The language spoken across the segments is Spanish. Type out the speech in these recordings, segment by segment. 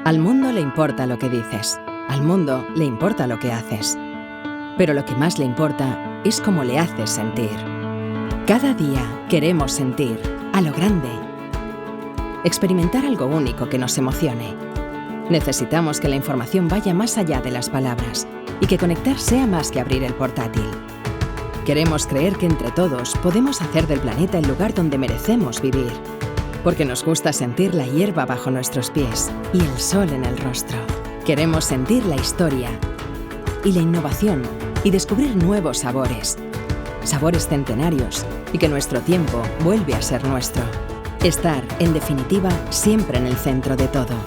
Al mundo le importa lo que dices, al mundo le importa lo que haces. Pero lo que más le importa es cómo le haces sentir. Cada día queremos sentir, a lo grande. Experimentar algo único que nos emocione. Necesitamos que la información vaya más allá de las palabras y que conectar sea más que abrir el portátil. Queremos creer que entre todos podemos hacer del planeta el lugar donde merecemos vivir. Porque nos gusta sentir la hierba bajo nuestros pies y el sol en el rostro. Queremos sentir la historia y la innovación y descubrir nuevos sabores. Sabores centenarios y que nuestro tiempo vuelve a ser nuestro. Estar, en definitiva, siempre en el centro de todo.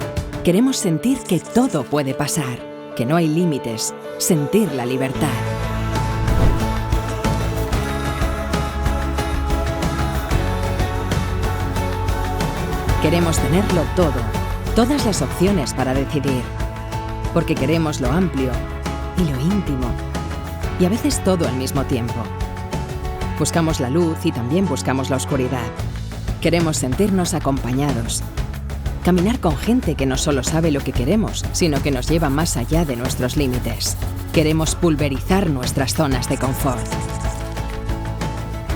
Queremos sentir que todo puede pasar, que no hay límites, sentir la libertad. Queremos tenerlo todo, todas las opciones para decidir, porque queremos lo amplio y lo íntimo, y a veces todo al mismo tiempo. Buscamos la luz y también buscamos la oscuridad. Queremos sentirnos acompañados, caminar con gente que no solo sabe lo que queremos, sino que nos lleva más allá de nuestros límites. Queremos pulverizar nuestras zonas de confort.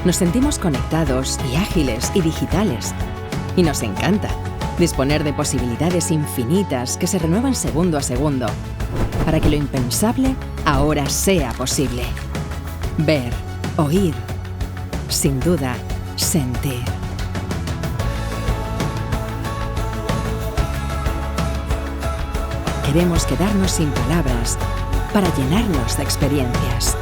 Nos sentimos conectados y ágiles y digitales. Y nos encanta disponer de posibilidades infinitas que se renuevan segundo a segundo para que lo impensable ahora sea posible. Ver, oír, sin duda, sentir. Queremos quedarnos sin palabras para llenarnos de experiencias.